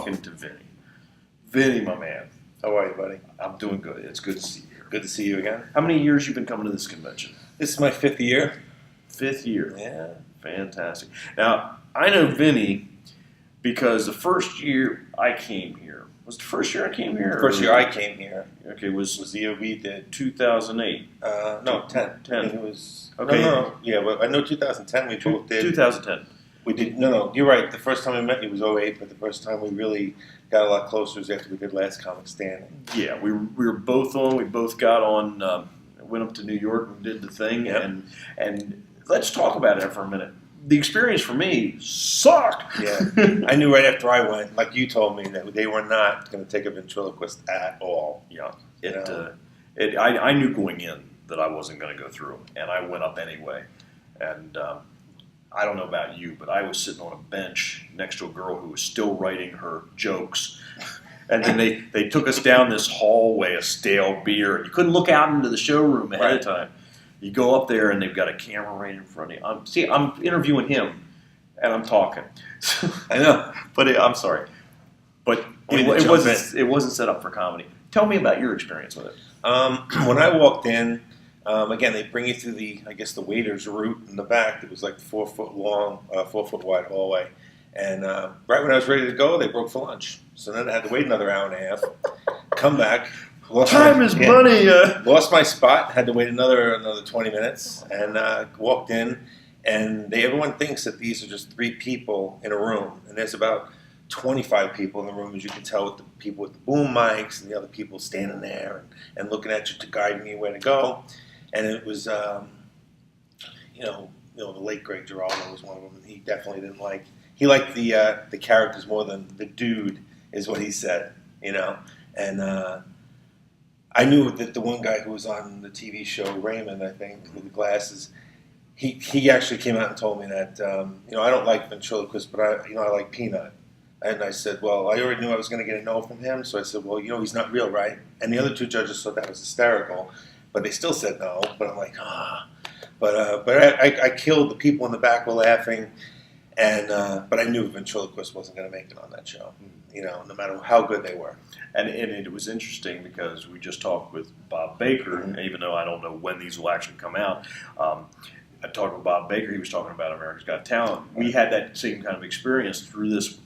talking to Vinnie. Vinnie, my man. How are you, buddy? I'm doing good. It's good to see you here. Good to see you again. How many years you been coming to this convention? This is my 5th year. 5th year. Yeah. Fantastic. Now, I know Vinnie because the first year I came here. Was the first year I came here? First year I came here Okay, was was the year we did. 2008. No, 10. 10. It was. Okay. No. Yeah, but I know 2010 we both did. 2010. We did. No, you're right. The first time we met you was 08, but the first time we really got a lot closer was after we did Last Comic Standing. Yeah, we were both on. We both got on. Went up to New York and did the thing. Yep. And let's talk about it for a minute. The experience for me sucked. Yeah. I knew right after I went, like you told me, that they were not going to take a ventriloquist at all. Yeah. You I knew going in that I wasn't going to go through, and I went up anyway. And I don't know about you, but I was sitting on a bench next to a girl who was still writing her jokes. And then they took us down this hallway of stale beer. You couldn't look out into the showroom ahead of time. You go up there, and they've got a camera right in front of you. I'm interviewing him, and I'm talking. I know. But I'm sorry. But it wasn't set up for comedy. Tell me about your experience with it. When I walked in, again, they bring you through the waiter's route in the back. It was like 4 foot long, 4 foot wide hallway. And right when I was ready to go, they broke for lunch. So then I had to wait another hour and a half, come back. Time is money. Lost my spot, had to wait another 20 minutes, and walked in. And everyone thinks that these are just 3 people in a room. And there's about 25 people in the room, as you can tell, with the people with the boom mics and the other people standing there and looking at you to guide me where to go. And it was, the late Greg Giraldo was one of them, and he definitely didn't like. He liked the characters more than the dude, is what he said, And I knew that the one guy who was on the TV show, Raymond, I think, with the glasses, he actually came out and told me that, I don't like ventriloquist, but I like Peanut. And I said, well, I already knew I was going to get a no from him, so I said, well, he's not real, right? And the other 2 judges thought that was hysterical, but they still said no. But I'm like, But I killed. The people in the back were laughing, and but I knew ventriloquist wasn't going to make it on that show, no matter how good they were. And it was interesting because we just talked with Bob Baker, even though I don't know when these will actually come out. I talked with Bob Baker. He was talking about America's Got Talent. We had that same kind of experience through this.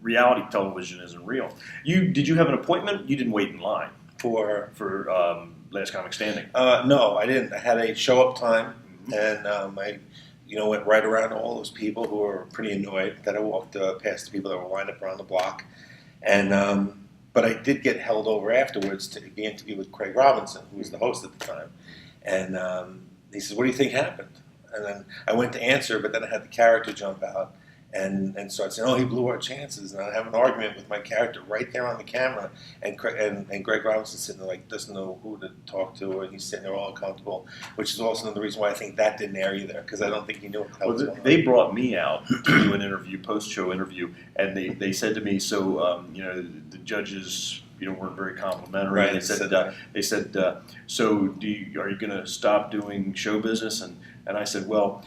Reality television isn't real. Did you have an appointment? You didn't wait in line for Last Comic Standing. No, I didn't. I had a show up time, and I went right around all those people who were pretty annoyed that I walked past the people that were lined up around the block, and but I did get held over afterwards to be interviewed with Craig Robinson, who was the host at the time, and he says, "What do you think happened?" And then I went to answer, but then I had the character jump out. And started saying, "Oh, he blew our chances," and I have an argument with my character right there on the camera, and Greg Robinson sitting there like doesn't know who to talk to, and he's sitting there all uncomfortable, which is also the reason why I think that didn't air either, because I don't think he knew what was going on. They brought me out to do an interview, post-show interview, and they said to me, "So the judges." Weren't very complimentary. Right, They said, "So are you going to stop doing show business?" And I said, "Well,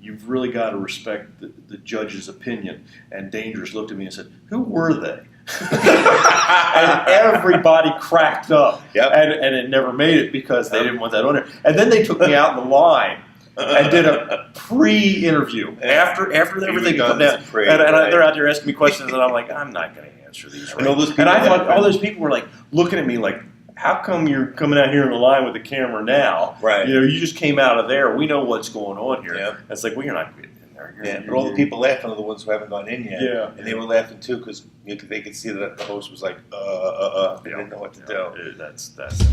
you've really got to respect the judge's opinion." And Dangerous looked at me and said, "Who were they?" And everybody cracked up. Yep. And it never made it because they didn't want that on there. And then they took me out in the line and did a pre-interview after everything come down. They're out there asking me questions, and I'm like, I'm not going to answer these. Right? And I thought all those people were like looking at me like, how come you're coming out here in the line with the camera now? Right. You just came out of there. We know what's going on here. Yep. It's like, well, you're not getting in there. But all the people laughing are the ones who haven't gone in yet. Yeah. And they were laughing too because they could see that the host was like, They didn't know what to do. That's it.